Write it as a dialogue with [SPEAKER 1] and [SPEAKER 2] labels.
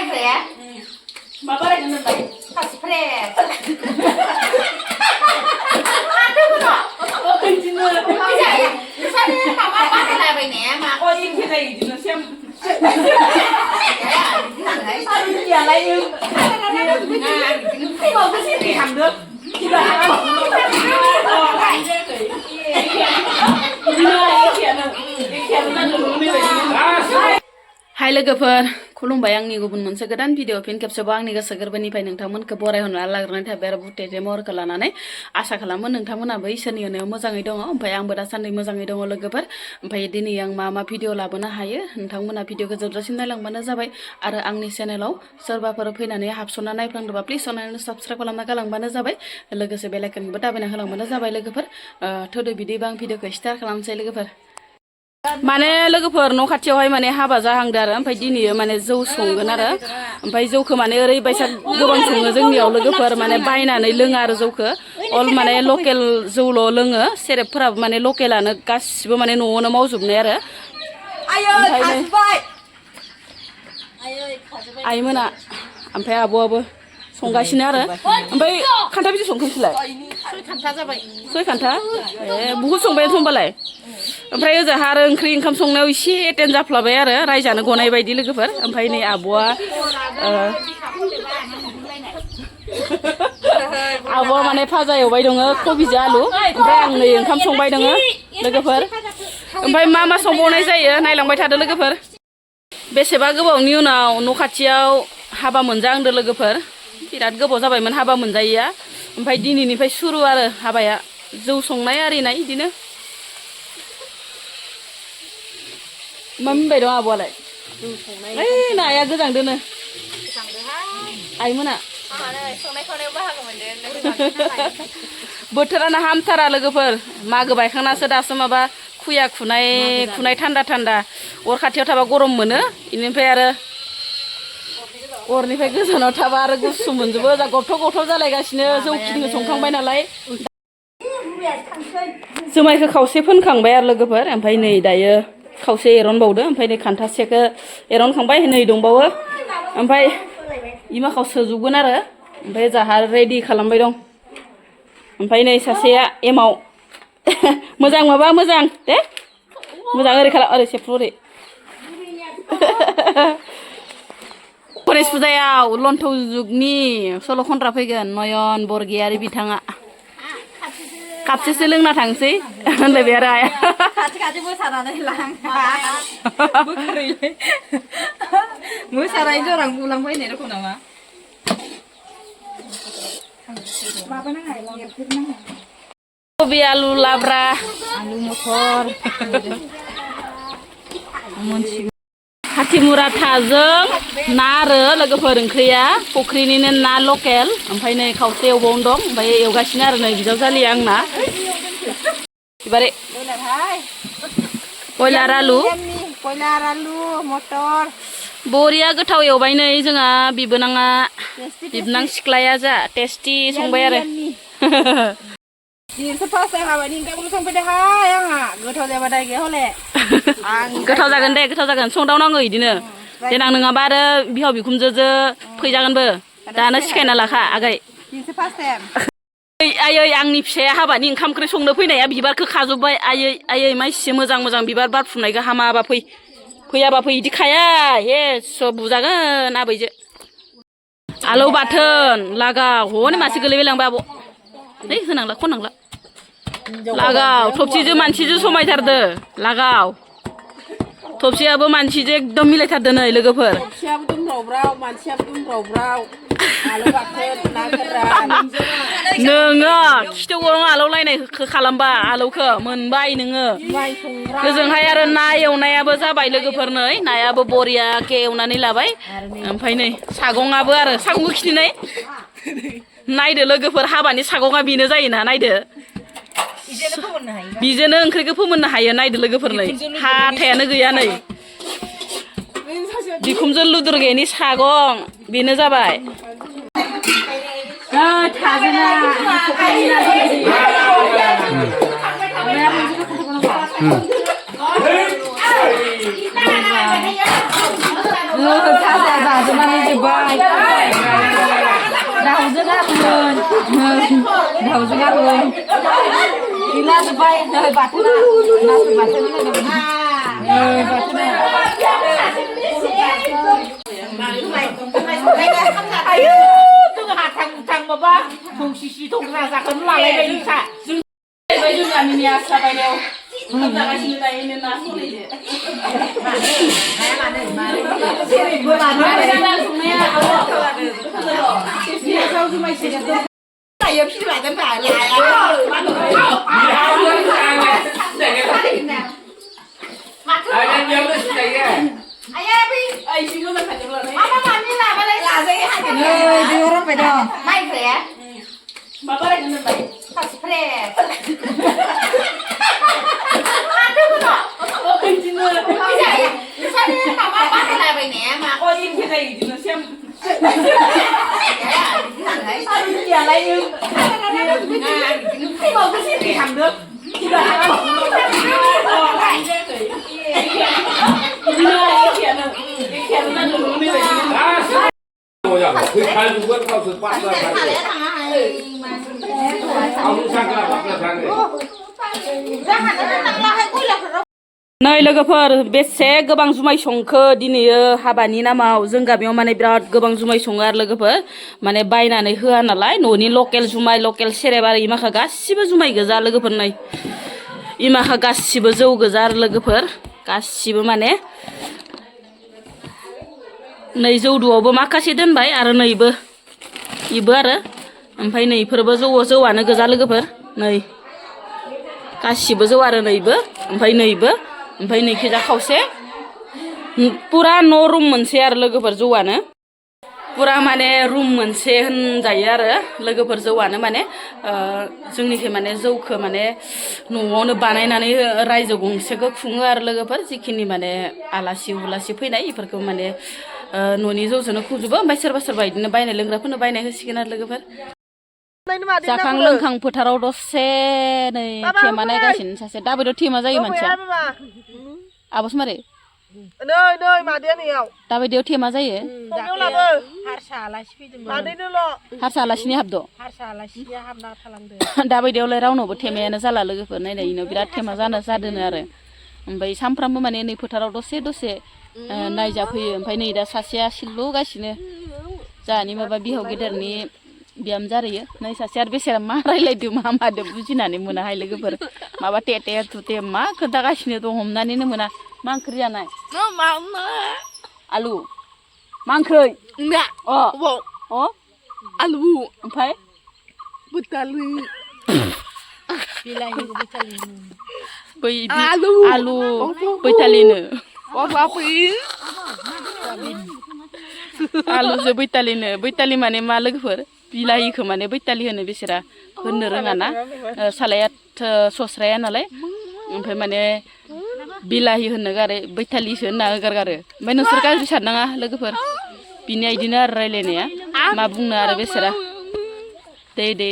[SPEAKER 1] kaya? Mabalik na tayo. Kasi pre. Ano ko na? Sana yung mapapakilabay niya, ma. O, yung kinay, yun na siya. Ano niya, lang yung... Ikaw kasi tiham doon.
[SPEAKER 2] Hai लोगोफोर खुलुमबाय आंनि गुबुन मोनसे गोदान video फिन खेबसेबाव आंनि गोसो गोरबोनिफ्राय नोंथांमोनखौ बरायहरना लाग्रोनाय थाबाय आरो बुटेटे महरखौ लानानै आसा खालामो नोंथांमोनाबो इसोरनि अननायाव मोजाङै दङ ओमफ्राय आंबो दासान्दि मोजाङै दङ लोगोफोर ओमफ्राय दिनै आं मा भिडिअ लाबोनो हायो नोंथांमोना भिडिअखौ जोबजासिम नायलांबानो जाबाय आरो आंनि चेनेलाव सोरबाफोर फैनानै हाबसनना नायफ्लांदोंबा प्लिज अननानै साबस्क्राइब खालामना गालांबानो जाबाय लोगोसे बेल आइकनखौबो दाबायना होलांबानो जाबाय लोगोफोर थोदो बिदिबा आं भिडिअखौ स्टार्ट खालामसै लोगोफोर माने लोगोफोर न' खाथियावहाय माने हाबा जाहांदों आरो ओमफ्राय दिनै माने जौ संगोन आरो ओमफ्राय जौखौ माने ओरैबायसा गोबां सङो जोंनियाव लोगोफोर माने बायनानै लोङा आरो जौखौ अल माने लकेल जौल' लोङो सेरेबफोराबो माने लकेलानो गासिबो माने न'आवनो मावजोबनाय आरो आइमोना ओमफ्राय आब'आबो संगासिनो आरो ओमफ्राय खान्था बेसे संखोसैलाय सय खान्था बुहुद संबाय होनबालाय ओमफ्राय ओजोंहा आरो ओंख्रि ओंखाम संनायाव एसे एटेन्ड जाफ्लाबाय आरो रायजानो गनाय बायदि लोगोफोर ओमफ्राय नै आब'आ आब'आ माने भाजा एवबाय दङ कबिजों आलु ओमफ्राय आं नै ओंखाम संबाय दङ लोगोफोर ओमफ्राय मा संबावनाय जायो नायलांबाय थादो लोगोफोर बेसेबा गोबावनि उनाव न' खाथियाव हाबा मोनजाहांदो लोगोफोर बिराद गोबाव जाबायमोन हाबा मोनजायैया ओमफ्राय दिनैनिफ्राय सुरु आरो हाबाया जौ संनाय आरिनाय बिदिनो मा मिनबाय दं आब'आलाय ओइ नाया गोजांदोनो आइमोना बोथोरानो हामथारा लोगोफोर मागो बायखांनासो दासो माबा खुया खुनाय थान्दा अर खाथियाव थाबा गरम मोनो बेनिफ्राय आरो अरनिफ्राय गोजानाव थाबा आरो गुसु मोनजोबो जा गथ' जालायगासिनो जौ खिनिखौ संखांबाय नालाय जुमायखौ खावसे फोनखांबाय आरो लोगोफोर ओमफ्राय नै दायो खावसे एरनबावदो ओमफ्राय नै खान्थासेखौ एरनखांबाय नै दंबावो ओमफ्राय इमाखाव सोजोबगोन आरो ओमफ्राय जाहा रेडि खालामबाय दं ओमफ्राय नै सासेया एमाव मोजां माबा मोजां दे मोजां ओरै खालाम ओरै सेफ्रु ओरै गणेश फुजायाव लन्थौ जुगनि सल' खनग्रा फैगोन नयन बरगयारि बिथाङा कापसेसो लोंना थांसै होनलायबाय आरो आइया
[SPEAKER 1] खाथि मोसानानै मोसानाय जरां बुलांबाय होननाय रखम नामा
[SPEAKER 2] कबि आलु लाब्रा
[SPEAKER 1] आलु मटर
[SPEAKER 2] हाथिमुरा थाजों ना आरो लोगोफोर ओंख्रिया फुख्रिनिनो ना लकेल ओमफ्राय नै खावसे एवबावनो दं ओमफ्राय एवगासिनो आरो नै बिजावजालिया आंना एबारे बयलार आलु
[SPEAKER 1] मटर
[SPEAKER 2] बरिया गोथाव एवबाय नै जोंहा बिबोनाङा बिबोनां सिख्लाया जा टेस्टि संबाय आरो
[SPEAKER 1] दिनैसो फार्स्ट टाइम हाबानि ओंखामखौ संफैदोंहाय आंहा गोथाव जाबा दाय गैया हले
[SPEAKER 2] गोथाव जागोन दे गोथाव जागोन संदावनांगौ बिदिनो देनां नङाबा आरो बिहाव बिखुनजोजो फैजागोनबो दानो सिखायना लाखा आगै
[SPEAKER 1] दिनैसो फार्स्ट टाइम
[SPEAKER 2] आयै आंनि फिसाया हाबानि ओंखाम ओंख्रि संनो फैनाया बिबारखौ खाजोब्बाय आयै माइसि मोजां बिबार बारफुनायखौ हामाबा फैयाबा फै बिदि खाया सब बुजागोन आबैजो आलौ बाथोन लागा हनै मासे गोलैबायलांबाय आब' नै होनांला खननांला लागाव थबसिजों मानसिजों समायथारदो लागाव थबसियाबो मानसिजों एकदम मिलायथारदो नै लोगोफोर
[SPEAKER 1] थबसियाबो दुमब्रावब्राव मानसियाबो दुमब्रावब्राव आलौ बाथोन ना गोरान
[SPEAKER 2] नोङो खिथौ गरं आलौलायनायखौ खालामबा आलौखौ मोनबाय नोङो ओजोंहाय आरो ना एवनायाबो जाबाय लोगोफोर नै नायाबो बरियाके एवनानै लाबाय ओमफ्राय नै सागङाबो आरो सागंखौ खिथिनाय नायदो लोगोफोर हाबानि सागङा बेनो जायोना नायदो बिजोंनो ओंख्रिखौ फोमोननो हायो नायदो लोगोफोर नै हाथायानो गैया नै बिखुमजो लुदुर गैयैनि सागं बेनो जाबाय
[SPEAKER 1] जागोन दाउजों जागोन गैला जोब्बाय नै बाथोना नाथुर बाथोन आयु जों हाथां मुथां माबा थंसिसि थंग्रा जागोन लालायबाय नोंसा जों गामिनि आस्रा बायनायाव जागासिनो दायो ना नै लोगोफोर बेसे गोबां जुमाय संखो दिनैयो हाबानि नामाव जों गामियाव माने बिराद गोबां जुमाय सङो आरो लोगोफोर माने बायनानै होआ नालाय न'नि लकेल जुमाय लकेल सेरेब आरो इमाखा गासिबो जुमाय गोजा लोगोफोर नै इमाखा गासिबो जौ गोजा आरो लोगोफोर गासिबो माने नै जौदुआवबो माखासे दोनबाय आरो नैबो इबो आरो ओमफ्राय नैफोरबो जौआनो गोजा लोगोफोर नै गासिबो जौ आरो नैबो ओमफ्राय नैबो ओमफ्राय नैखिजा खावसे पुरा न' रुम मोनसे आरो लोगोफोर जौआनो पुरा माने रुम मोनसे होनजायो आरो लोगोफोर जौआनो माने जोंनिखै माने जौखौ माने न'आवनो बानायनानै रायजो गंसेखौ खुङो आरो लोगोफोर जिखिनि माने आलासि उलासि फैनाय बेफोरखौ माने न'नि जौजोंनो खुंजोबो ओमफ्राय सोरबा सोरबा बिदिनो बायनाय लोंग्राफोरनो बायनाय होसिगोन आरो लोगोफोर जाखां लोंखां फोथाराव दसे नै थेमा नायगासिनो सासे दाबायदियाव थेमा जायो मानसिया आब'स मारै
[SPEAKER 3] नै नै मादैयानियाव
[SPEAKER 2] दाबायदियाव थेमा जायो
[SPEAKER 3] हारसा आलासि फैदोंमोन मादैनोल'
[SPEAKER 2] हारसा आलासिनि हाबद'
[SPEAKER 3] हारसा आलासिया हाबना थालांदो
[SPEAKER 2] दाबायदियावलाय रावनावबो थेमायानो जाला लोगोफोर नायनाय इनाव बिराद थेमा जादों आरो ओमफ्राय सानफ्रामबो माने नै फोथाराव दसे दसे नायजाफैयो ओमफ्राय नै दा सासेया सिल्लुगासिनो जोंहानि माबा बिहाव गेदेरनि बियाम जारैयो नै सासे आरो बेसेरा मा रायलायदो मा मादो बुजिनानै मोनाहाय लोगोफोर माबा टेटे थुटे मा खोन्थागासिनो दं हमनानैनो मोना मा ओंख्रि जानाय आलु मा ओंख्रै
[SPEAKER 3] आलु
[SPEAKER 2] ओमफ्राय
[SPEAKER 3] बुटालि
[SPEAKER 2] आलु बैतालिनो आलुजो बैतालि माने मा लोगोफोर बिलाहिखौ माने बैतालि होनो बिसोरा होननो रोङा ना सालाया सस्राया नालाय ओमफ्राय माने बिलाहि होननो गारो बैतालिसो होनना होगारगारो ओमफ्राय नोंसोर गाज्रि साननाङा लोगोफोर बिनिया बिदिनो आरो रायलायनाया मा बुंनो आरो बिसोरा दे